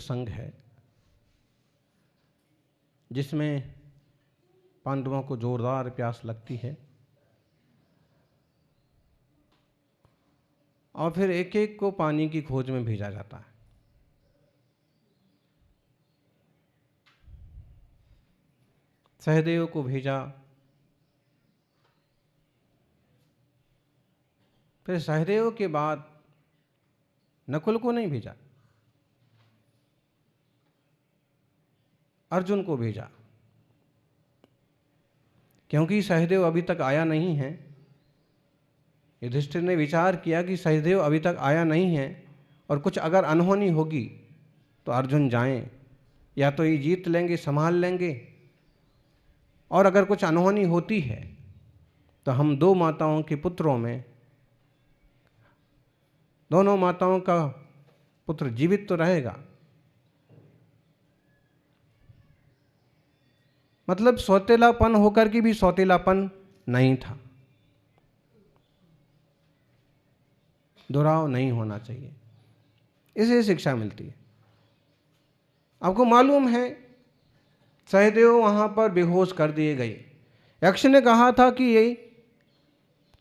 प्रसंग है जिसमें पांडवों को जोरदार प्यास लगती है और फिर एक एक को पानी की खोज में भेजा जाता है। सहदेव को भेजा, फिर सहदेव के बाद नकुल को नहीं भेजा, अर्जुन को भेजा, क्योंकि सहदेव अभी तक आया नहीं है। युधिष्ठिर ने विचार किया कि सहदेव अभी तक आया नहीं है और कुछ अगर अनहोनी होगी तो अर्जुन जाएं, या तो ये जीत लेंगे, संभाल लेंगे, और अगर कुछ अनहोनी होती है तो हम दो माताओं के पुत्रों में दोनों माताओं का पुत्र जीवित तो रहेगा। मतलब सौतेलापन होकर के भी सौतेलापन नहीं था, दुराव नहीं होना चाहिए। इसे शिक्षा मिलती है। आपको मालूम है सहदेव वहां पर बेहोश कर दिए गए। यक्ष ने कहा था कि ये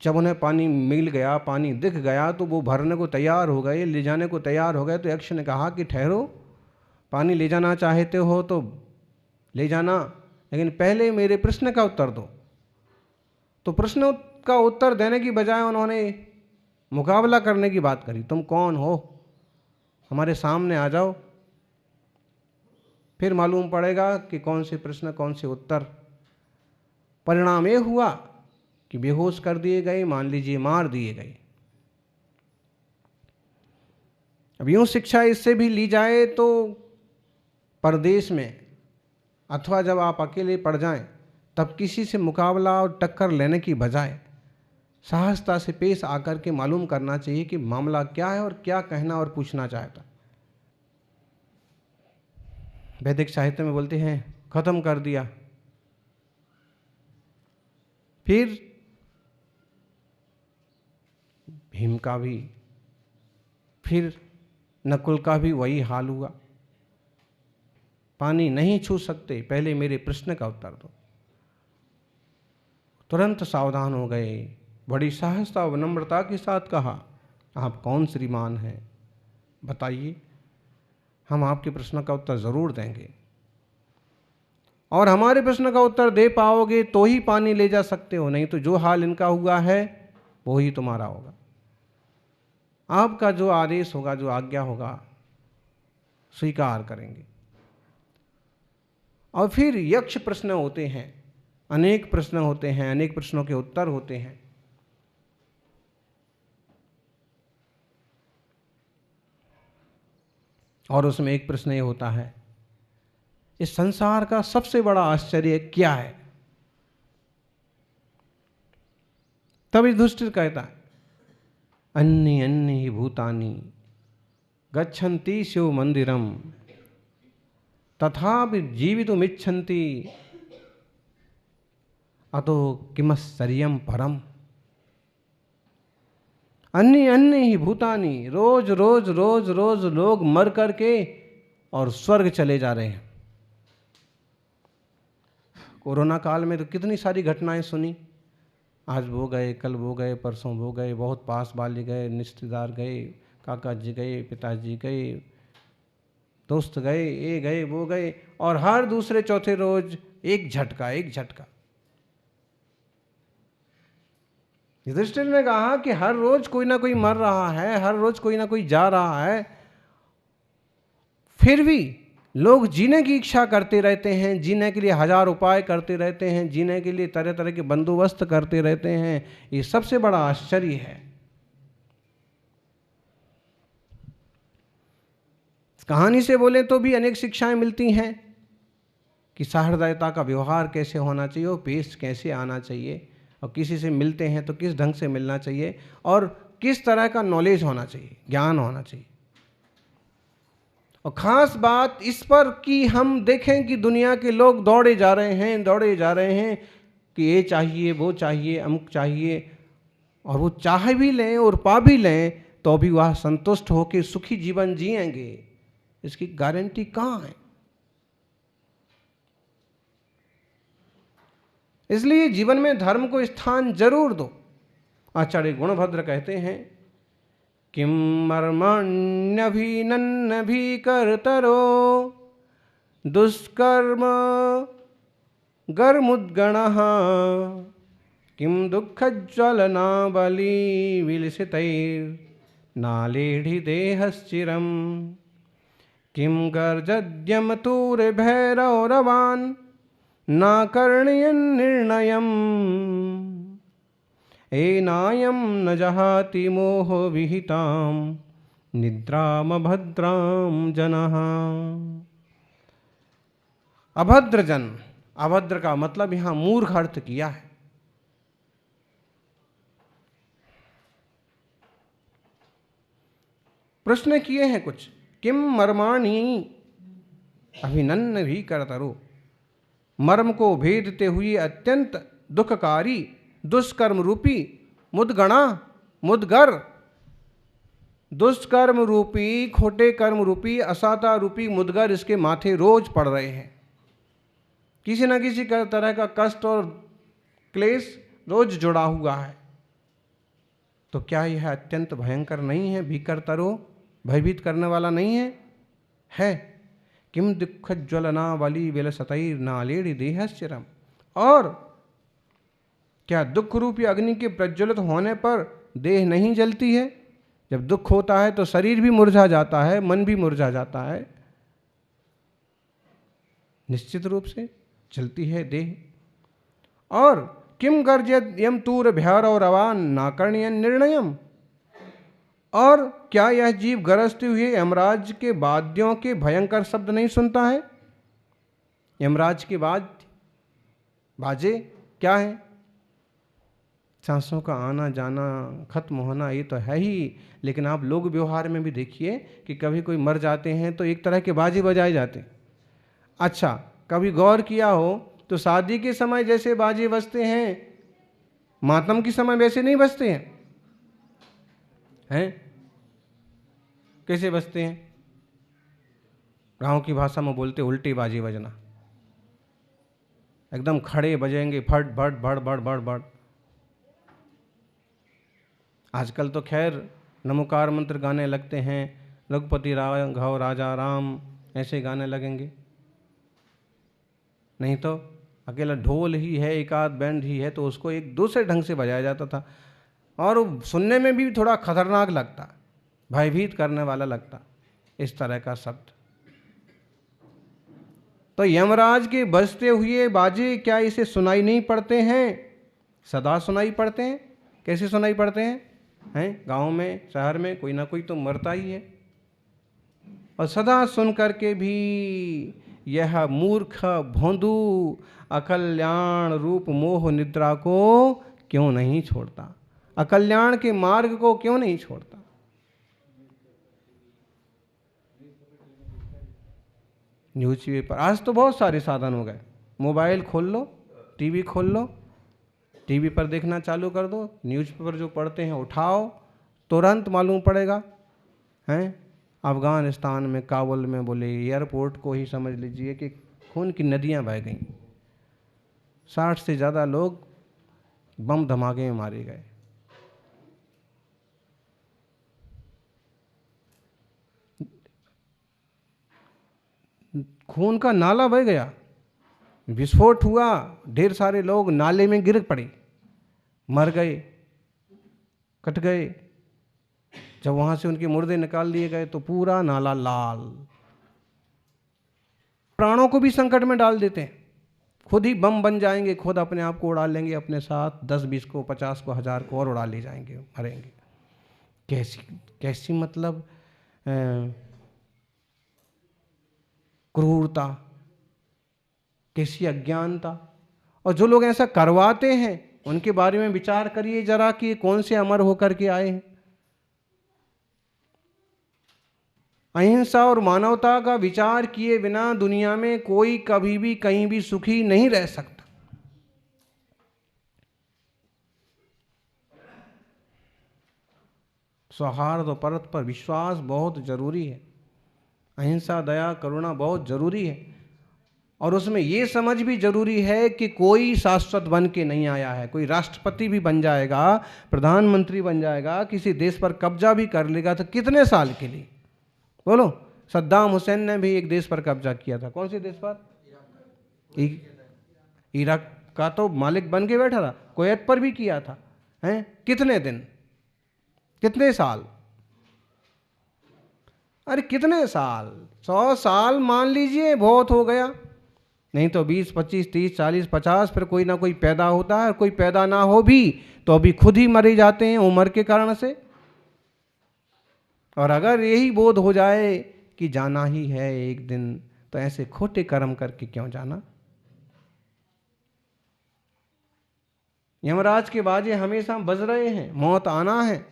जब उन्हें पानी मिल गया, पानी दिख गया, तो वो भरने को तैयार हो गए, ले जाने को तैयार हो गए। तो यक्ष ने कहा कि ठहरो, पानी ले जाना चाहते हो तो ले जाना, लेकिन पहले मेरे प्रश्न का उत्तर दो। तो प्रश्न का उत्तर देने की बजाय उन्होंने मुकाबला करने की बात करी। तुम कौन हो, हमारे सामने आ जाओ, फिर मालूम पड़ेगा कि कौन से प्रश्न कौन से उत्तर। परिणाम ये हुआ कि बेहोश कर दिए गए, मान लीजिए मार दिए गए। अब यूं शिक्षा इससे भी ली जाए तो परदेश में अथवा जब आप अकेले पड़ जाएं तब किसी से मुकाबला और टक्कर लेने की बजाय साहसता से पेश आकर के मालूम करना चाहिए कि मामला क्या है और क्या कहना और पूछना चाहता। वैदिक साहित्य में बोलते हैं खत्म कर दिया। फिर भीम का भी, फिर नकुल का भी वही हाल हुआ। पानी नहीं छू सकते, पहले मेरे प्रश्न का उत्तर दो। तुरंत सावधान हो गए, बड़ी साहसता और विनम्रता के साथ कहा, आप कौन श्रीमान हैं, बताइए, हम आपके प्रश्न का उत्तर जरूर देंगे, और हमारे प्रश्न का उत्तर दे पाओगे तो ही पानी ले जा सकते हो, नहीं तो जो हाल इनका हुआ है वो ही तुम्हारा होगा। आपका जो आदेश होगा, जो आज्ञा होगा, स्वीकार करेंगे। और फिर यक्ष प्रश्न होते हैं, अनेक प्रश्न होते हैं, अनेक प्रश्नों के उत्तर होते हैं। और उसमें एक प्रश्न ये होता है, इस संसार का सबसे बड़ा आश्चर्य क्या है? तब युधिष्ठिर कहता है, अन्य अन्य ही भूतानि गच्छन्ति शिव मंदिरम तथापि जीवितुमिच्छन्ति अतो किमश्चर्यं परम। अन्य अन्य ही भूतानि, रोज रोज रोज रोज लोग मर करके और स्वर्ग चले जा रहे हैं। कोरोना काल में तो कितनी सारी घटनाएं सुनी, आज वो गए, कल वो गए, परसों वो गए, बहुत पास वाले गए, रिश्तेदार गए, काका जी गए, पिताजी गए, दोस्त गए, ये गए, वो गए, और हर दूसरे चौथे रोज एक झटका, एक झटका। युधिष्ठिर ने कहा कि हर रोज कोई ना कोई मर रहा है, हर रोज कोई ना कोई जा रहा है, फिर भी लोग जीने की इच्छा करते रहते हैं, जीने के लिए हजार उपाय करते रहते हैं, जीने के लिए तरह तरह के बंदोबस्त करते रहते हैं। ये सबसे बड़ा आश्चर्य है। इस कहानी से बोले तो भी अनेक शिक्षाएं मिलती हैं कि सहृदयता का व्यवहार कैसे होना चाहिए और पेश कैसे आना चाहिए, और किसी से मिलते हैं तो किस ढंग से मिलना चाहिए, और किस तरह का नॉलेज होना चाहिए, ज्ञान होना चाहिए। और ख़ास बात इस पर कि हम देखें कि दुनिया के लोग दौड़े जा रहे हैं कि ये चाहिए, वो चाहिए, अमुक चाहिए, और वो चाह भी लें और पा भी लें तो भी वह संतुष्ट होकर सुखी जीवन जिएंगे। इसकी गारंटी कहाँ है? इसलिए जीवन में धर्म को स्थान जरूर दो। आचार्य गुणभद्र कहते हैं, किम मर्मण्यभिनन्न भी कर्तरो दुष्कर्म गर्मुद्गणः किम दुःखज्वलना बली विलसितैर्नालेढि देहश्चिरम किम गर्जद्यमतुर्भैरवरवान् न करणीयं निर्णयम् एनायं न जहाति मोह विहितां निद्रामभद्रां जनः। अभद्र जन, अभद्र का मतलब यहां मूर्ख अर्थ किया है। प्रश्न किए हैं कुछ, किम मर्माणि अभिनन्न भी करतरो, मर्म को भेदते हुए अत्यंत दुखकारी दुष्कर्म रूपी मुद्गणा, मुद्गर, दुष्कर्म रूपी खोटे कर्म रूपी असाता रूपी मुद्गर इसके माथे रोज पड़ रहे हैं। किसी न किसी तरह का कष्ट और क्लेश रोज जुड़ा हुआ है। तो क्या यह अत्यंत भयंकर नहीं है? भीकर तरो, भयभीत करने वाला नहीं है? है। किम दुःखज्वलना बली विलसतैर्नालेढि देहश्चिरम, और क्या दुख रूपी अग्नि के प्रज्वलित होने पर देह नहीं जलती है? जब दुख होता है तो शरीर भी मुरझा जाता है, मन भी मुरझा जाता है, निश्चित रूप से चलती है देह। और किम गर्जयद यम तूर भैरव रवान नाकर्ण्यन निर्णयम, और क्या यह जीव गरजते हुए यमराज के वाद्यों के भयंकर शब्द नहीं सुनता है? यमराज के बाजे क्या है? सांसों का आना जाना, खत्म होना, ये तो है ही। लेकिन आप लोग व्यवहार में भी देखिए कि कभी कोई मर जाते हैं तो एक तरह के बाजे बजाए जाते हैं। अच्छा, कभी गौर किया हो तो शादी के समय जैसे बाजे बजते हैं, मातम के समय वैसे नहीं बजते हैं? कैसे बजते हैं? गांव की भाषा में बोलते उल्टी बाजे बजना, एकदम खड़े बजेंगे, फट भट भड़ भड़ भड़ भड़। आजकल तो खैर नमोकार मंत्र गाने लगते हैं, रघुपति राघव राजा राम, ऐसे गाने लगेंगे। नहीं तो अकेला ढोल ही है, एक आध बैंड ही है, तो उसको एक दूसरे ढंग से बजाया जाता था और सुनने में भी थोड़ा खतरनाक लगता, भयभीत करने वाला लगता, इस तरह का शब्द। तो यमराज के बजते हुए बाजे क्या इसे सुनाई नहीं पड़ते हैं? सदा सुनाई पड़ते हैं। कैसे सुनाई पड़ते हैं? गांव में, शहर में कोई ना कोई तो मरता ही है, और सदा सुन करके भी यह मूर्ख भोंदू अकल्याण रूप मोह निद्रा को क्यों नहीं छोड़ता? अकल्याण के मार्ग को क्यों नहीं छोड़ता? न्यूज पेपर, आज तो बहुत सारे साधन हो गए। मोबाइल खोल लो, टीवी खोल लो, टीवी पर देखना चालू कर दो, न्यूज़पेपर जो पढ़ते हैं उठाओ, तुरंत मालूम पड़ेगा। अफगानिस्तान में, काबुल में, बोले एयरपोर्ट को ही समझ लीजिए कि खून की नदियां बह गईं। 60 से ज़्यादा लोग बम धमाके में मारे गए। खून का नाला बह गया, विस्फोट हुआ, ढेर सारे लोग नाले में गिर पड़े, मर गए, कट गए। जब वहां से उनके मुर्दे निकाल लिए गए तो पूरा नाला लाल। प्राणों को भी संकट में डाल देते हैं, खुद ही बम बन जाएंगे, खुद अपने आप को उड़ा लेंगे, अपने साथ 10-20 को, 50 को, 1000 को और उड़ा ले जाएंगे, मरेंगे। कैसी कैसी मतलब क्रूरता, कैसी अज्ञानता। और जो लोग ऐसा करवाते हैं उनके बारे में विचार करिए जरा कि कौन से अमर होकर के आए हैं। अहिंसा और मानवता का विचार किए बिना दुनिया में कोई कभी भी कहीं भी सुखी नहीं रह सकता। सौहार्द और परस्पर विश्वास बहुत जरूरी है। अहिंसा, दया, करुणा बहुत जरूरी है। और उसमें ये समझ भी जरूरी है कि कोई शाश्वत बन के नहीं आया है। कोई राष्ट्रपति भी बन जाएगा, प्रधानमंत्री बन जाएगा, किसी देश पर कब्जा भी कर लेगा तो कितने साल के लिए? बोलो। सद्दाम हुसैन ने भी एक देश पर कब्जा किया था। कौन से देश पर? इराक का तो मालिक बन के बैठा था। कुवैत पर भी किया था। हैं? कितने दिन, कितने साल? अरे कितने साल? 100 साल मान लीजिए, बहुत हो गया। नहीं तो 20, 25, 30, 40, 50, फिर कोई ना कोई पैदा होता है। कोई पैदा ना हो भी तो अभी खुद ही मरे जाते हैं उम्र के कारण से। और अगर यही बोध हो जाए कि जाना ही है एक दिन, तो ऐसे खोटे कर्म करके क्यों जाना? यमराज के बाजे हमेशा बज रहे हैं, मौत आना है।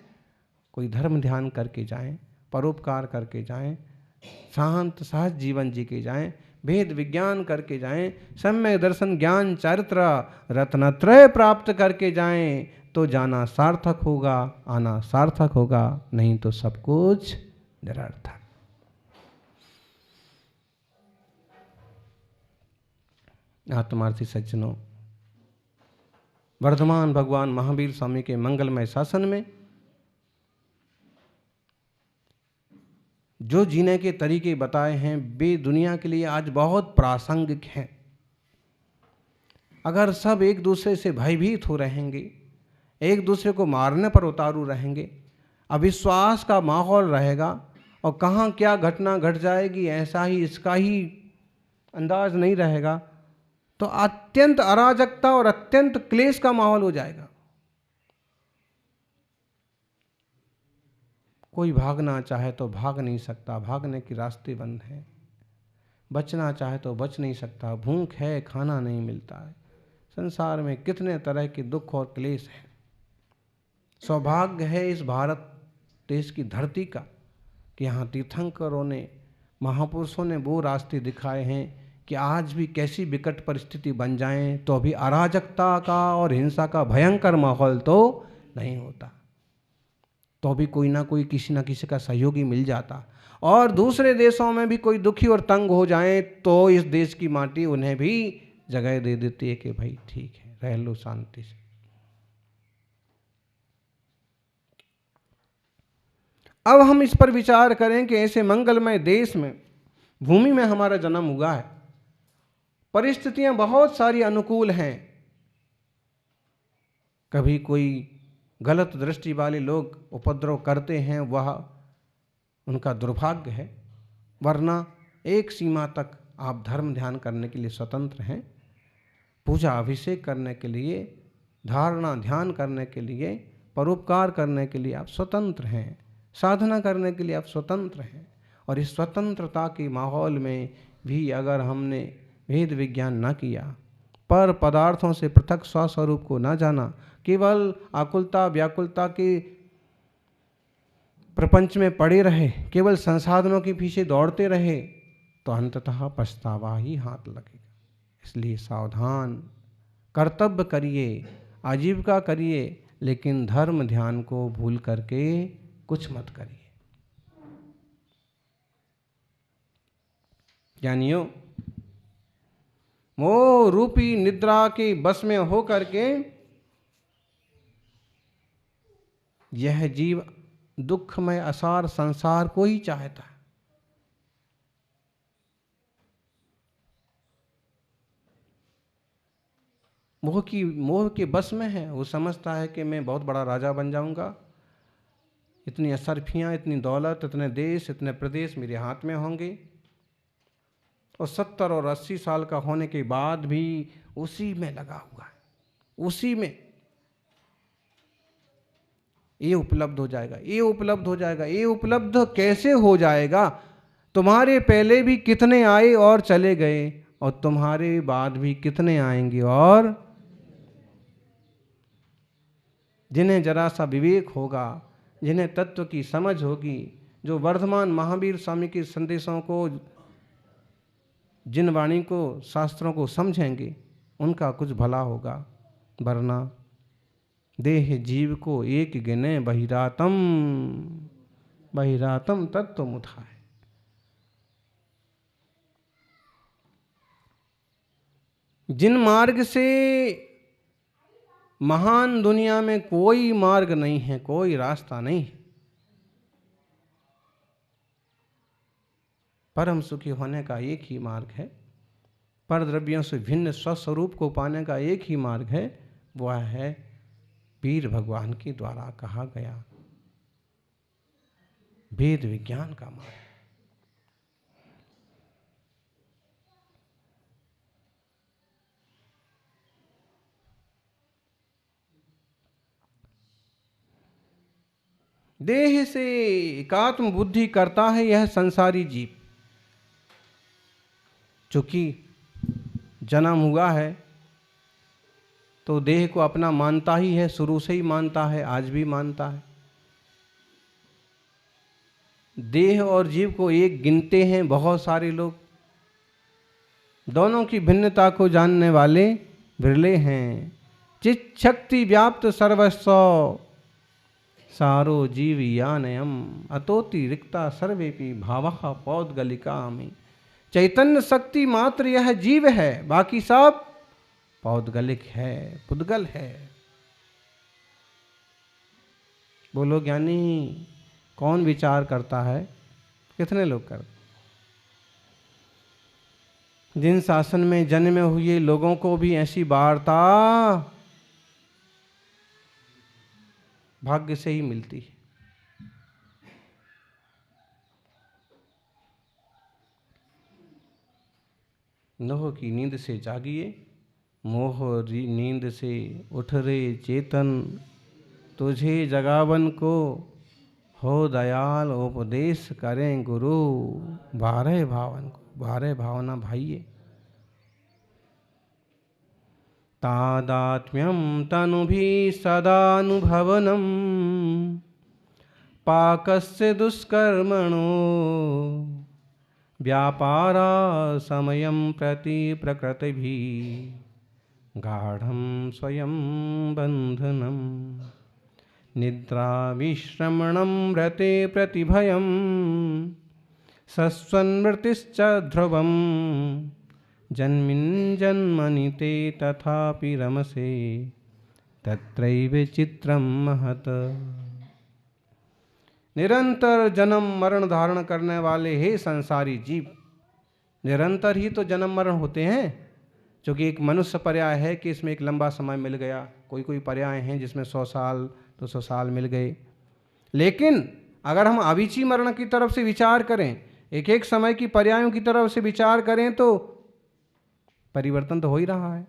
कोई धर्म ध्यान करके जाएं, परोपकार करके जाएं, शांत सहज जीवन जी के जाएं, भेद विज्ञान करके जाएं, सम्यक दर्शन ज्ञान चरित्र रत्नत्रय प्राप्त करके जाएं, तो जाना सार्थक होगा, आना सार्थक होगा। नहीं तो सब कुछ निरर्थक। आत्मार्थी सज्जनों, वर्धमान भगवान महावीर स्वामी के मंगलमय शासन में जो जीने के तरीके बताए हैं वे दुनिया के लिए आज बहुत प्रासंगिक हैं। अगर सब एक दूसरे से भयभीत हो रहेंगे, एक दूसरे को मारने पर उतारू रहेंगे, अविश्वास का माहौल रहेगा और कहाँ क्या घटना घट जाएगी ऐसा ही इसका ही अंदाज नहीं रहेगा, तो अत्यंत अराजकता और अत्यंत क्लेश का माहौल हो जाएगा। कोई भागना चाहे तो भाग नहीं सकता, भागने के रास्ते बंद हैं। बचना चाहे तो बच नहीं सकता, भूख है, खाना नहीं मिलता है। संसार में कितने तरह के दुख और क्लेश हैं। सौभाग्य है इस भारत देश की धरती का कि यहाँ तीर्थंकरों ने, महापुरुषों ने वो रास्ते दिखाए हैं कि आज भी कैसी विकट परिस्थिति बन जाए तो अभी अराजकता का और हिंसा का भयंकर माहौल तो नहीं होता, तो भी कोई ना कोई किसी ना किसी का सहयोगी मिल जाता। और दूसरे देशों में भी कोई दुखी और तंग हो जाए तो इस देश की माटी उन्हें भी जगह दे देती है कि भाई ठीक है, रह लो शांति से। अब हम इस पर विचार करें कि ऐसे मंगलमय देश में, भूमि में हमारा जन्म हुआ है, परिस्थितियां बहुत सारी अनुकूल हैं। कभी कोई गलत दृष्टि वाले लोग उपद्रव करते हैं, वह उनका दुर्भाग्य है, वरना एक सीमा तक आप धर्म ध्यान करने के लिए स्वतंत्र हैं। पूजा अभिषेक करने के लिए, धारणा ध्यान करने के लिए, परोपकार करने के लिए आप स्वतंत्र हैं। साधना करने के लिए आप स्वतंत्र हैं। और इस स्वतंत्रता के माहौल में भी अगर हमने भेद विज्ञान न किया, पर पदार्थों से पृथक स्वस्वरूप को न जाना, केवल आकुलता व्याकुलता के प्रपंच में पड़े रहे, केवल संसाधनों के पीछे दौड़ते रहे, तो अंततः पछतावा ही हाथ लगेगा। इसलिए सावधान, कर्तव्य करिए, आजीविका करिए, लेकिन धर्म ध्यान को भूल करके कुछ मत करिए। ज्ञानियों, मोह रूपी निद्रा के बस में हो करके यह जीव दुखमय असार संसार को ही चाहता है। मोह के बस में है। वो समझता है कि मैं बहुत बड़ा राजा बन जाऊंगा, इतनी असरफियां, इतनी दौलत, इतने देश, इतने प्रदेश मेरे हाथ में होंगे। और 70 और 80 साल का होने के बाद भी उसी में लगा हुआ है, उसी में ये उपलब्ध हो जाएगा, ये उपलब्ध हो जाएगा। ये उपलब्ध कैसे हो जाएगा? तुम्हारे पहले भी कितने आए और चले गए, और तुम्हारे बाद भी कितने आएंगे और जिन्हें जरा सा विवेक होगा, जिन्हें तत्व की समझ होगी, जो वर्धमान महावीर स्वामी के संदेशों को, जिन वाणी को, शास्त्रों को समझेंगे, उनका कुछ भला होगा। वरना देह जीव को एक गिने बहिरातम, बहिरातम तत्व मुथा है। जिन मार्ग से महान दुनिया में कोई मार्ग नहीं है, कोई रास्ता नहीं है, परम सुखी होने का एक ही मार्ग है, पर द्रव्यों से भिन्न स्वस्वरूप को पाने का एक ही मार्ग है, वह है वीर भगवान के द्वारा कहा गया वेद विज्ञान का मार्ग। देह से एकात्म बुद्धि करता है यह संसारी जीव। चूंकि जन्म हुआ है तो देह को अपना मानता ही है, शुरू से ही मानता है, आज भी मानता है। देह और जीव को एक गिनते हैं बहुत सारे लोग, दोनों की भिन्नता को जानने वाले विरले हैं। चित शक्ति व्याप्त सर्वस्व सारो जीव यानयम अतोति रिक्ता सर्वेपि भावः पौद्गलिकामि। चैतन्य शक्ति मात्र यह जीव है, बाकी सब पौद्गलिक है, पुद्गल है। बोलो ज्ञानी कौन विचार करता है? कितने लोग करते? जिन शासन में जन्मे हुए लोगों को भी ऐसी वार्ता भाग्य से ही मिलती है। नोह की नींद से जागिए, मोह नींद से उठ रे चेतन, तुझे जगावन को हो दयाल उपदेश करें गुरु। बारह भावन को, बारह भावना भाइये। तादात्म्यम तनुभि सदानुभवनम पाकस्य दुष्कर्मणो व्यापारा समयं प्रति प्रकृतिभिः गाढ़ं स्वयं बंधनम। निद्रा विश्रमणं व्रते प्रतिभयं सस्वन्मृतिश्च ध्रुवं। जन्मिन् जन्मनि ते तथापि रमसे तत्रैव चित्रं महत। निरंतर जन्म मरण धारण करने वाले हे संसारी जीव, निरंतर ही तो जन्म मरण होते हैं। क्योंकि एक मनुष्य पर्याय है कि इसमें एक लंबा समय मिल गया, कोई कोई पर्याय हैं जिसमें 100 साल 200 साल मिल गए। लेकिन अगर हम अविची मरण की तरफ से विचार करें, एक एक समय की पर्यायों की तरफ से विचार करें, तो परिवर्तन तो हो ही रहा है,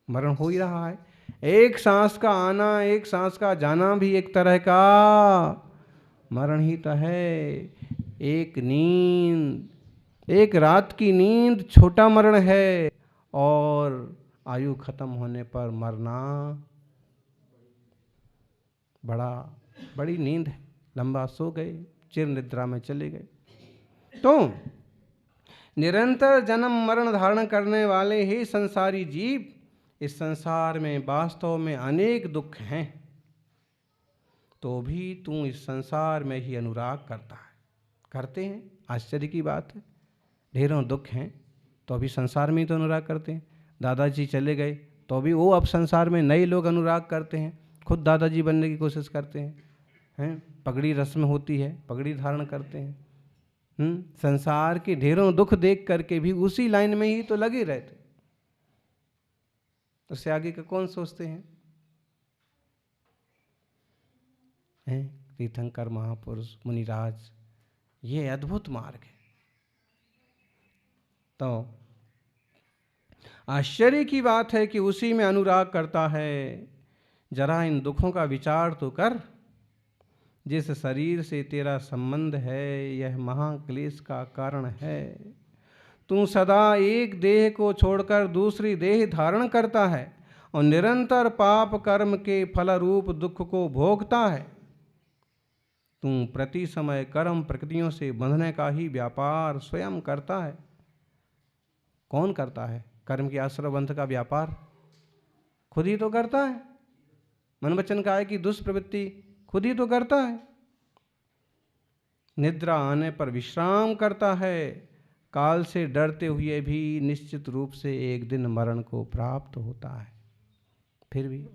मरण हो ही रहा है। एक सांस का आना, एक सांस का जाना भी एक तरह का मरण ही तो है। एक नींद, एक रात की नींद छोटा मरण है, और आयु खत्म होने पर मरना बड़ी नींद है। लंबा सो गए, चिर निद्रा में चले गए। तो निरंतर जन्म मरण धारण करने वाले ही संसारी जीव, इस संसार में वास्तव में अनेक दुख हैं, तो भी तू इस संसार में ही अनुराग करता है। करते हैं, आश्चर्य की बात है। ढेरों दुख हैं तो अभी संसार में ही तो अनुराग करते हैं। दादाजी चले गए तो भी वो अब संसार में नए लोग अनुराग करते हैं, खुद दादाजी बनने की कोशिश करते हैं। पगड़ी रस्म होती है, पगड़ी धारण करते हैं। संसार के ढेरों दुख देख करके भी उसी लाइन में ही तो लगे रहते, उससे आगे का कौन सोचते हैं? तीर्थंकर महापुरुष मुनिराज, ये अद्भुत मार्ग है। तो आश्चर्य की बात है कि उसी में अनुराग करता है। जरा इन दुखों का विचार तो कर। जिस शरीर से तेरा संबंध है, यह महाक्लेश का कारण है। तू सदा एक देह को छोड़कर दूसरी देह धारण करता है और निरंतर पाप कर्म के फल रूप दुख को भोगता है। तू प्रति समय कर्म प्रकृतियों से बंधने का ही व्यापार स्वयं करता है। कौन करता है कर्म के आश्रय बंध का व्यापार? खुद ही तो करता है। मन वचन काया की दुष्प्रवृत्ति खुद ही तो करता है। निद्रा आने पर विश्राम करता है, काल से डरते हुए भी निश्चित रूप से एक दिन मरण को प्राप्त होता है। फिर भी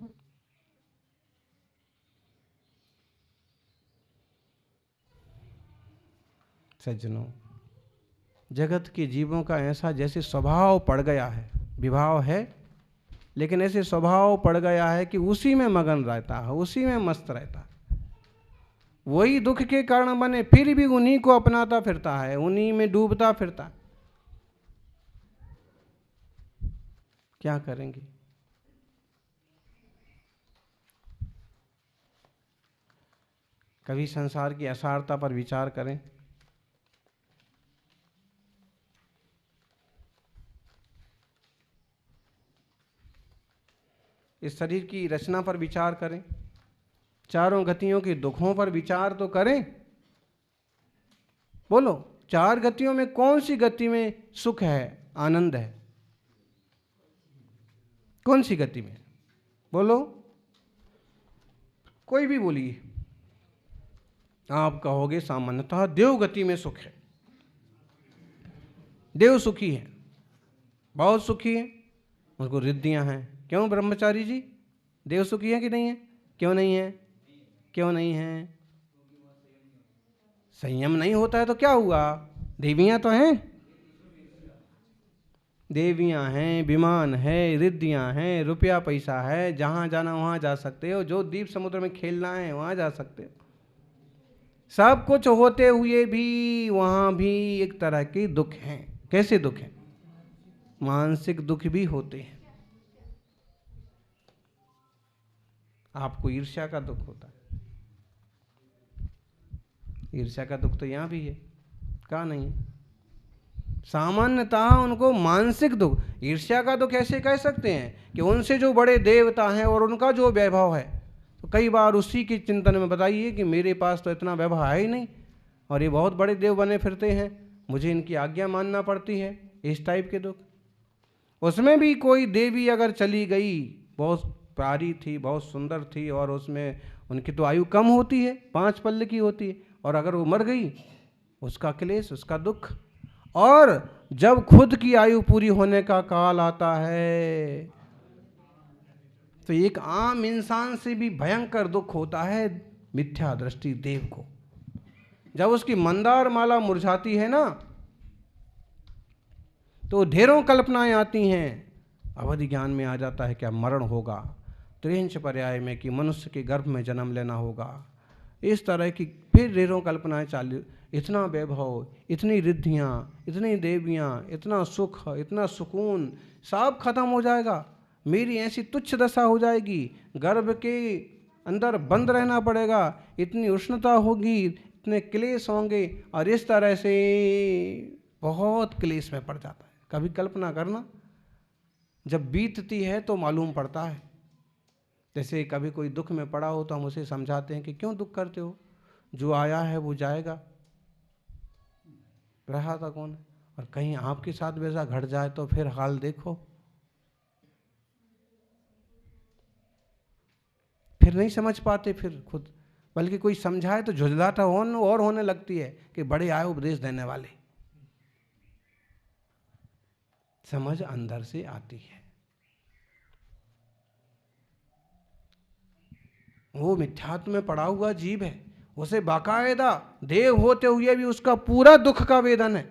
सज्जनों, जगत के जीवों का ऐसा जैसे स्वभाव पड़ गया है, विभाव है लेकिन ऐसे स्वभाव पड़ गया है कि उसी में मगन रहता है, उसी में मस्त रहता है। वही दुख के कारण बने, फिर भी उन्हीं को अपनाता फिरता है, उन्हीं में डूबता फिरता है। क्या करेंगे? कभी संसार की असारता पर विचार करें। इस शरीर की रचना पर विचार करें, चारों गतियों के दुखों पर विचार तो करें। बोलो, चार गतियों में कौन सी गति में सुख है, आनंद है? कौन सी गति में? बोलो, कोई भी बोलिए। आप कहोगे सामान्यतः देव गति में सुख है, देव सुखी है, बहुत सुखी है, उनको रिद्धियां हैं। क्यों ब्रह्मचारी जी, देव सुखी है कि नहीं है? क्यों नहीं है? क्यों नहीं है? संयम नहीं होता है तो क्या हुआ? देवियां तो हैं, देवियां हैं, विमान है, रिद्धियां हैं, रुपया पैसा है, जहां जाना वहां जा सकते हो, जो द्वीप समुद्र में खेलना है वहां जा सकते हो। सब कुछ होते हुए भी वहां भी एक तरह के दुख हैं। कैसे दुख हैं? मानसिक दुख भी होते हैं। आपको ईर्ष्या का दुख होता है, ईर्ष्या का दुख तो यहां भी है, कहा नहीं? सामान्यतः उनको मानसिक दुख, ईर्ष्या का दुख ऐसे कह सकते हैं कि उनसे जो बड़े देवता हैं और उनका जो वैभव है, तो कई बार उसी के चिंतन में बताइए कि मेरे पास तो इतना वैभव है ही नहीं और ये बहुत बड़े देव बने फिरते हैं, मुझे इनकी आज्ञा मानना पड़ती है, इस टाइप के दुख। उसमें भी कोई देवी अगर चली गई, बहुत प्यारी थी, बहुत सुंदर थी, और उसमें उनकी तो आयु कम होती है, 5 पल्ले की होती है, और अगर वो मर गई, उसका क्लेश, उसका दुख। और जब खुद की आयु पूरी होने का काल आता है तो एक आम इंसान से भी भयंकर दुख होता है मिथ्या दृष्टि देव को। जब उसकी मंदार माला मुरझाती है ना, तो ढेरों कल्पनाएं आती हैं। अवधि ज्ञान में आ जाता है क्या मरण होगा, त्रिंश पर्याय में कि मनुष्य के गर्भ में जन्म लेना होगा, इस तरह की फिर ढेरों कल्पनाएं चालू। इतना वैभव, इतनी रिद्धियाँ, इतनी देवियाँ, इतना सुख, इतना सुकून, सब खत्म हो जाएगा, मेरी ऐसी तुच्छ दशा हो जाएगी, गर्भ के अंदर बंद रहना पड़ेगा, इतनी उष्णता होगी, इतने क्लेश होंगे, और इस तरह से बहुत क्लेश में पड़ जाता है। कभी कल्पना करना, जब बीतती है तो मालूम पड़ता है। जैसे कभी कोई दुख में पड़ा हो तो हम उसे समझाते हैं कि क्यों दुख करते हो, जो आया है वो जाएगा, रहा था कौन? और कहीं आपके साथ वैसा घट जाए तो फिर हाल देखो, फिर नहीं समझ पाते फिर खुद, बल्कि कोई समझाए तो झुंझलाहट और होने लगती है कि बड़े आए उपदेश देने वाले। समझ अंदर से आती है। वो मिथ्यात्व में पड़ा हुआ जीव है, उसे बाकायदा देव होते हुए भी उसका पूरा दुख का वेदन है।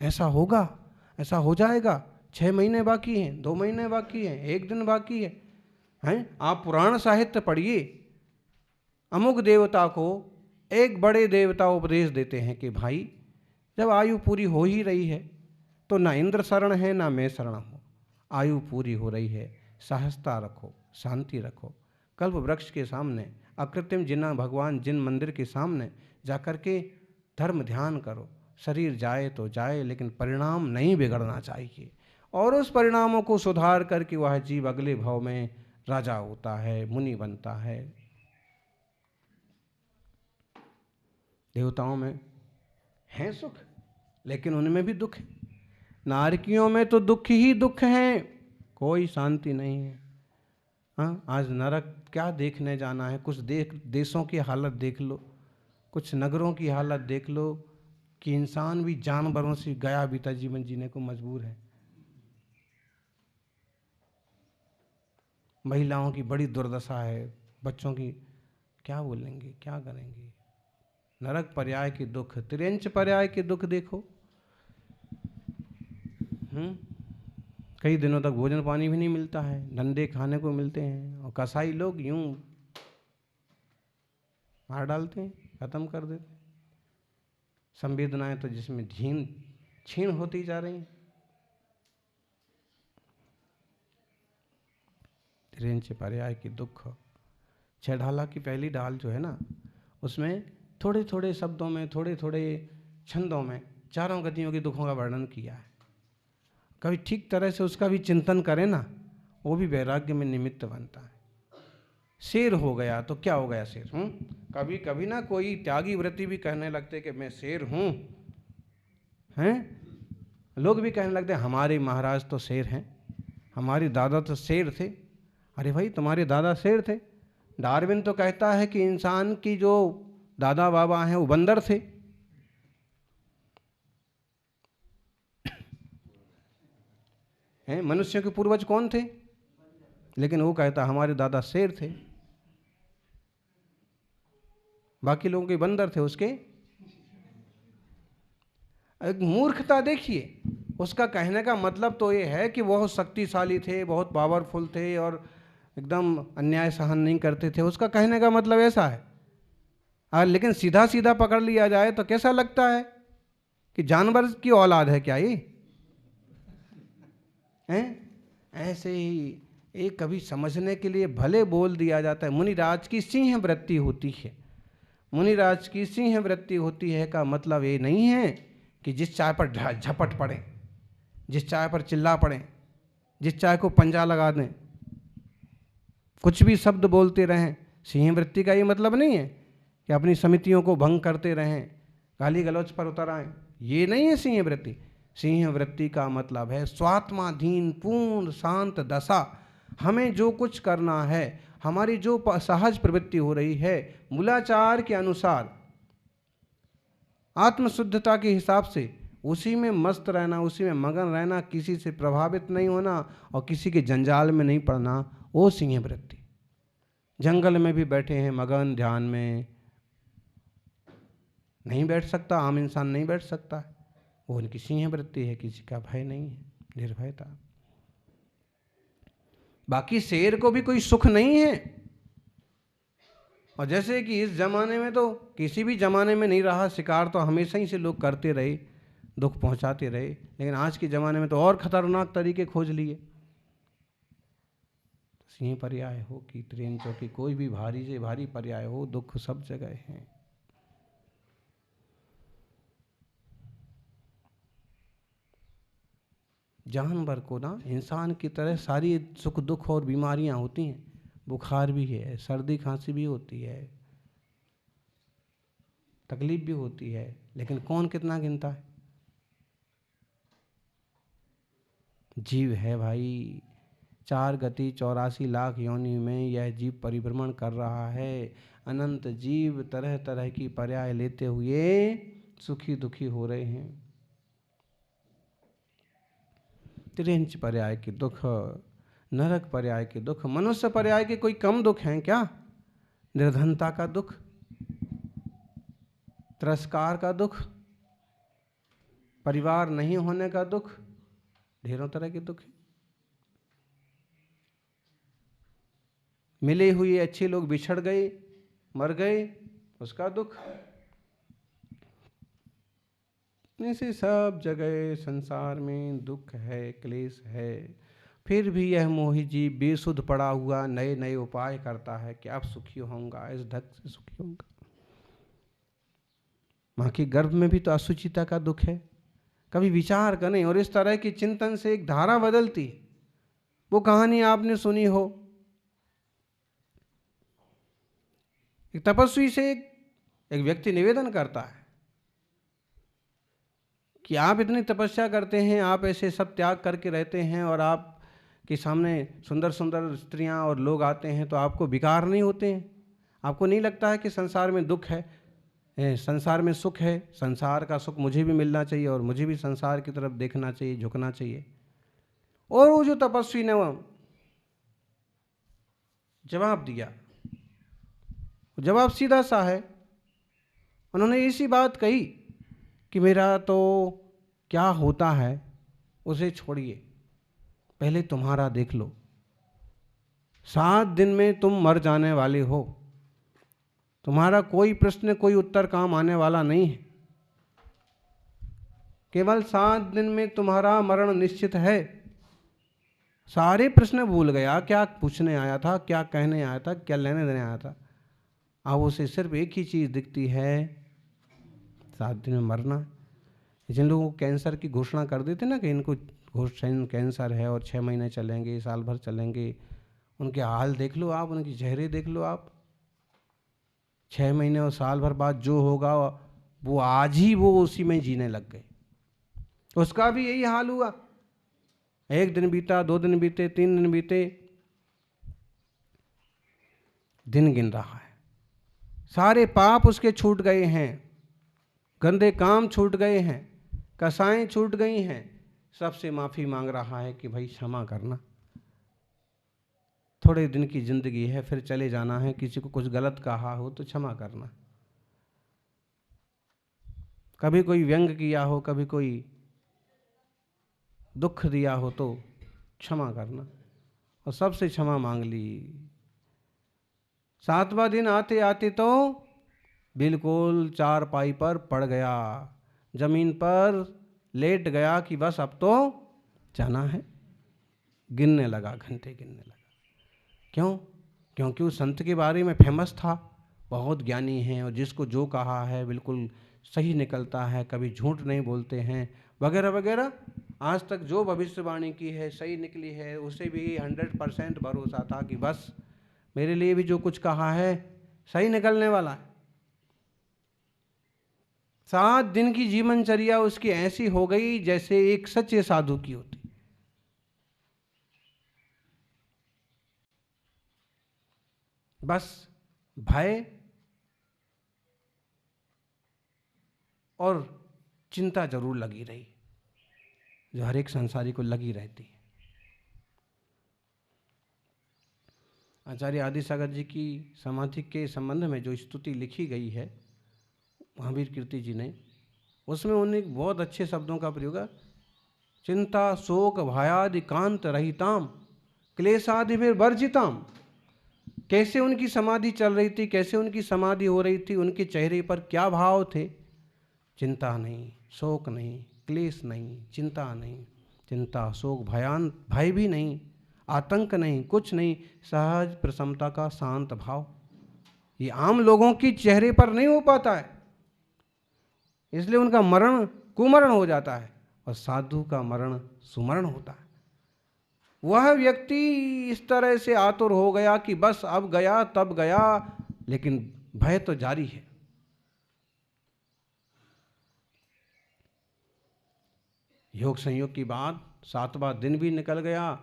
ऐसा होगा, ऐसा हो जाएगा, 6 महीने बाकी हैं, 2 महीने बाकी हैं, 1 दिन बाकी है। हैं? आप पुराण साहित्य पढ़िए, अमुक देवता को एक बड़े देवता उपदेश देते हैं कि भाई जब आयु पूरी हो ही रही है तो ना इंद्र शरण है ना मैं शरण हूँ, आयु पूरी हो रही है, सहजता रखो, शांति रखो, कल्प वृक्ष के सामने, अकृत्रिम जिन्ना भगवान जिन मंदिर के सामने जाकर के धर्म ध्यान करो। शरीर जाए तो जाए लेकिन परिणाम नहीं बिगड़ना चाहिए, और उस परिणामों को सुधार करके वह जीव अगले भाव में राजा होता है, मुनि बनता है। देवताओं में है सुख लेकिन उनमें भी दुख है, नारकियों में तो दुख ही दुख हैं, कोई शांति नहीं है। हाँ, आज नरक क्या देखने जाना है, कुछ देशों की हालत देख लो, कुछ नगरों की हालत देख लो, कि इंसान भी जानवरों से गया बीता जीवन जीने को मजबूर है। महिलाओं की बड़ी दुर्दशा है, बच्चों की क्या बोलेंगे, क्या करेंगे। नरक पर्याय के दुख, त्रियंच पर्याय के दुख देखो। कई दिनों तक भोजन पानी भी नहीं मिलता है, डंडे खाने को मिलते हैं, और कसाई लोग यूं मार डालते हैं, खत्म कर देते हैं। संवेदनाएं तो जिसमें छीन होती जा रही हैं। त्रियंच पर्याय की दुख। 6 ढाला की पहली ढाल जो है ना, उसमें थोड़े थोड़े शब्दों में, थोड़े थोड़े छंदों में चारों गतियों के दुखों का वर्णन किया है। कभी ठीक तरह से उसका भी चिंतन करें ना, वो भी वैराग्य में निमित्त बनता है। शेर हो गया तो क्या हो गया शेर? कभी कभी ना कोई त्यागी व्रती भी कहने लगते कि मैं शेर हूँ, हैं? लोग भी कहने लगते हमारे महाराज तो शेर हैं, हमारे दादा तो शेर थे। अरे भाई, तुम्हारे दादा शेर थे? डार्विन तो कहता है कि इंसान की जो दादा बाबा हैं वो बंदर थे। हैं? मनुष्यों के पूर्वज कौन थे? लेकिन वो कहता हमारे दादा शेर थे, बाकी लोगों के बंदर थे उसके। एक मूर्खता देखिए। उसका कहने का मतलब तो ये है कि बहुत शक्तिशाली थे, बहुत पावरफुल थे और एकदम अन्याय सहन नहीं करते थे। उसका कहने का मतलब ऐसा है। लेकिन सीधा सीधा पकड़ लिया जाए तो कैसा लगता है कि जानवर की औलाद है क्या ये? ऐसे ही एक कभी समझने के लिए भले बोल दिया जाता है। मुनिराज की सिंह वृत्ति होती है। मुनिराज की सिंह वृत्ति होती है का मतलब ये नहीं है कि जिस चाय पर झपट पड़े, जिस चाय पर चिल्ला पड़े, जिस चाय को पंजा लगा दें, कुछ भी शब्द बोलते रहें। सिंह वृत्ति का ये मतलब नहीं है कि अपनी समितियों को भंग करते रहें, गाली गलौच पर उतर आएं। ये नहीं है सिंह वृत्ति। सिंह वृत्ति का मतलब है स्वात्माधीन पूर्ण शांत दशा। हमें जो कुछ करना है, हमारी जो सहज प्रवृत्ति हो रही है, मूलाचार के अनुसार, आत्मशुद्धता के हिसाब से उसी में मस्त रहना, उसी में मगन रहना, किसी से प्रभावित नहीं होना और किसी के जंजाल में नहीं पड़ना, वो सिंह वृत्ति। जंगल में भी बैठे हैं मगन ध्यान में, नहीं बैठ सकता, आम इंसान नहीं बैठ सकता है, वो उनकी सिंह वृत्ति है, किसी का भय नहीं है, निर्भयता। बाकी शेर को भी कोई सुख नहीं है। और जैसे कि इस जमाने में तो किसी भी जमाने में नहीं रहा, शिकार तो हमेशा ही से लोग करते रहे, दुख पहुंचाते रहे, लेकिन आज के ज़माने में तो और खतरनाक तरीके खोज लिए। सिंह पर्याय हो कि त्रियंचों की कोई भी भारी से भारी पर्याय हो, दुख सब जगह हैं। जानवर को ना इंसान की तरह सारी सुख दुख और बीमारियां होती हैं। बुखार भी है, सर्दी खांसी भी होती है, तकलीफ भी होती है, लेकिन कौन कितना गिनता है? जीव है भाई, 4 गति 84 लाख योनि में यह जीव परिभ्रमण कर रहा है। अनंत जीव तरह तरह की पर्याय लेते हुए सुखी दुखी हो रहे हैं। त्रियंच पर्याय के दुख, नरक पर्याय के दुख, मनुष्य पर्याय के कोई कम दुख हैं क्या? निर्धनता का दुख, तिरस्कार का दुख, परिवार नहीं होने का दुख, ढेरों तरह के दुख हैं। मिले हुए अच्छे लोग बिछड़ गए, मर गए, उसका दुख। ऐसे सब जगह संसार में दुख है, क्लेश है। फिर भी यह मोही जीव बेसुध पड़ा हुआ नए नए उपाय करता है कि अब सुखी होऊंगा, इस ढंग से सुखी होऊंगा। माँ के गर्भ में भी तो असुचिता का दुख है। कभी विचार करें और इस तरह के चिंतन से एक धारा बदलती। वो कहानी आपने सुनी हो, एक तपस्वी से एक व्यक्ति निवेदन करता है कि आप इतनी तपस्या करते हैं, आप ऐसे सब त्याग करके रहते हैं और आप के सामने सुंदर सुंदर स्त्रियां और लोग आते हैं तो आपको विकार नहीं होते हैं? आपको नहीं लगता है कि संसार में दुख है? संसार में सुख है, संसार का सुख मुझे भी मिलना चाहिए और मुझे भी संसार की तरफ देखना चाहिए, झुकना चाहिए। और वो जो तपस्वी ने वो जवाब दिया, जवाब सीधा सा है। उन्होंने इसी बात कही कि मेरा तो क्या होता है उसे छोड़िए, पहले तुम्हारा देख लो। 7 दिन में तुम मर जाने वाले हो, तुम्हारा कोई प्रश्न कोई उत्तर काम आने वाला नहीं है। केवल 7 दिन में तुम्हारा मरण निश्चित है। सारे प्रश्न भूल गया, क्या पूछने आया था, क्या कहने आया था, क्या लेने देने आया था। अब उसे सिर्फ एक ही चीज़ दिखती है, 7 दिन में मरना। जिन लोगों को कैंसर की घोषणा कर देते ना कि इनको कैंसर है और 6 महीने चलेंगे, साल भर चलेंगे, उनके हाल देख लो आप, उनके चेहरे देख लो आप। 6 महीने और साल भर बाद जो होगा वो आज ही वो उसी में जीने लग गए। उसका भी यही हाल हुआ। 1 दिन बीता, 2 दिन बीते, 3 दिन बीते, दिन गिन रहा है। सारे पाप उसके छूट गए हैं, गंदे काम छूट गए हैं, कसाएं छूट गई हैं। सबसे माफ़ी मांग रहा है कि भाई क्षमा करना, थोड़े दिन की जिंदगी है, फिर चले जाना है। किसी को कुछ गलत कहा हो तो क्षमा करना, कभी कोई व्यंग किया हो, कभी कोई दुख दिया हो तो क्षमा करना, और सबसे क्षमा मांग ली। 7वां दिन आते आते तो बिल्कुल चारपाई पर पड़ गया, जमीन पर लेट गया कि बस अब तो जाना है। गिनने लगा, घंटे गिनने लगा। क्यों? क्योंकि उस संत के बारे में फेमस था, बहुत ज्ञानी हैं और जिसको जो कहा है बिल्कुल सही निकलता है, कभी झूठ नहीं बोलते हैं, वगैरह वगैरह। आज तक जो भविष्यवाणी की है सही निकली है, उसे भी 100% भरोसा था कि बस मेरे लिए भी जो कुछ कहा है सही निकलने वाला है। 7 दिन की जीवनचर्या उसकी ऐसी हो गई जैसे एक सच्चे साधु की होती। बस भय और चिंता जरूर लगी रही, जो हर एक संसारी को लगी रहती है। आचार्य आदिसागर जी की समाधि के संबंध में जो स्तुति लिखी गई है महावीर कीर्ति जी ने, उसमें उन्हें बहुत अच्छे शब्दों का प्रयोग है। चिंता शोक भयादि कांत रहिताम क्लेशादि में वर्जिताम। कैसे उनकी समाधि चल रही थी, कैसे उनकी समाधि हो रही थी, उनके चेहरे पर क्या भाव थे? चिंता नहीं, शोक नहीं, क्लेश नहीं, चिंता नहीं, चिंता शोक भय भी नहीं, आतंक नहीं, कुछ नहीं, सहज प्रसन्नता का शांत भाव। ये आम लोगों की चेहरे पर नहीं हो पाता है, इसलिए उनका मरण कुमरण हो जाता है और साधु का मरण सुमरण होता है। वह व्यक्ति इस तरह से आतुर हो गया कि बस अब गया तब गया, लेकिन भय तो जारी है। योग संयोग की बात, 7वां दिन भी निकल गया,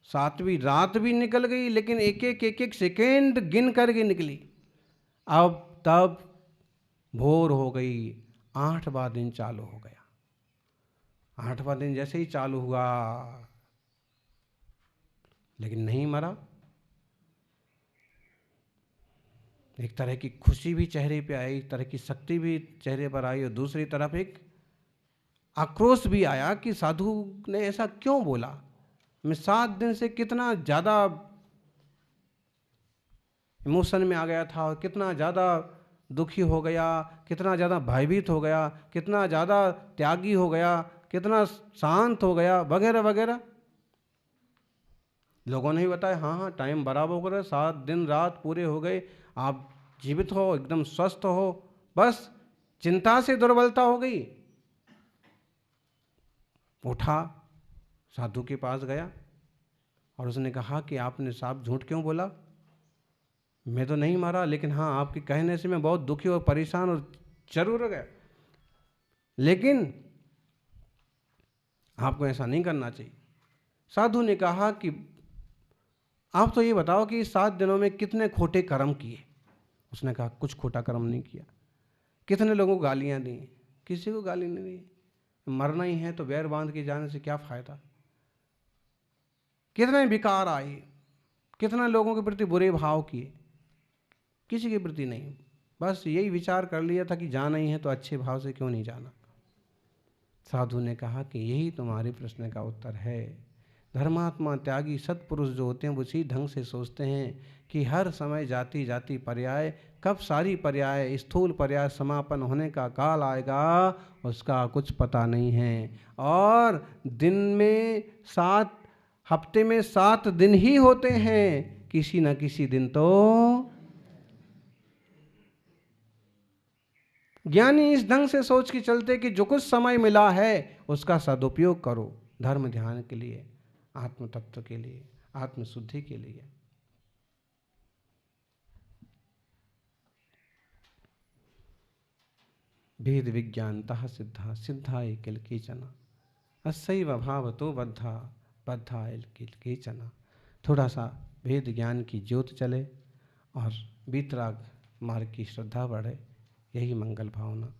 7वीं रात भी निकल गई, लेकिन एक एक सेकेंड गिन करके निकली। अब तब भोर हो गई, 8वां दिन चालू हो गया। 8वां दिन जैसे ही चालू हुआ, लेकिन नहीं मरा। एक तरह की खुशी भी चेहरे पे आई, एक तरह की शक्ति भी चेहरे पर आई, और दूसरी तरफ एक आक्रोश भी आया कि साधु ने ऐसा क्यों बोला। मैं 7 दिन से कितना ज़्यादा इमोशन में आ गया था, और कितना ज़्यादा दुखी हो गया, कितना ज़्यादा भयभीत हो गया, कितना ज़्यादा त्यागी हो गया, कितना शांत हो गया, वगैरह वगैरह। लोगों ने ही बताया, हाँ हाँ टाइम बराबर हो गया, 7 दिन रात पूरे हो गए, आप जीवित हो, एकदम स्वस्थ हो, बस चिंता से दुर्बलता हो गई। उठा, साधु के पास गया और उसने कहा कि आपने साहब झूठ क्यों बोला? मैं तो नहीं मारा, लेकिन हाँ आपके कहने से मैं बहुत दुखी और परेशान और जरूर गया, लेकिन आपको ऐसा नहीं करना चाहिए। साधु ने कहा कि आप तो ये बताओ कि 7 दिनों में कितने खोटे कर्म किए। उसने कहा कुछ खोटा कर्म नहीं किया। कितने लोगों को गालियां दी, किसी को गाली नहीं दी। मरना ही है तो बैर बांध के जाने से क्या फायदा। कितने विकार आए, कितने लोगों के प्रति बुरे भाव किए, किसी के प्रति नहीं। बस यही विचार कर लिया था कि जाना ही है तो अच्छे भाव से क्यों नहीं जाना। साधु ने कहा कि यही तुम्हारे प्रश्न का उत्तर है। धर्मात्मा त्यागी सत्पुरुष जो होते हैं वो उसी ढंग से सोचते हैं कि हर समय जाति जाति पर्याय, कब सारी पर्याय स्थूल पर्याय समापन होने का काल आएगा उसका कुछ पता नहीं है। और दिन में 7 हफ्ते में 7 दिन ही होते हैं, किसी न किसी दिन तो ज्ञानी इस ढंग से सोच के चलते कि जो कुछ समय मिला है उसका सदुपयोग करो, धर्म ध्यान के लिए, आत्म तत्व के लिए, आत्म शुद्धि के लिए। भेद विज्ञानतः सिद्धा सिद्धा किल केचना अस्सैव भावतो बद्धा बद्धा किल केचना। थोड़ा सा भेद ज्ञान की ज्योत चले और वीतराग मार्ग की श्रद्धा बढ़े, यही मंगल भावना।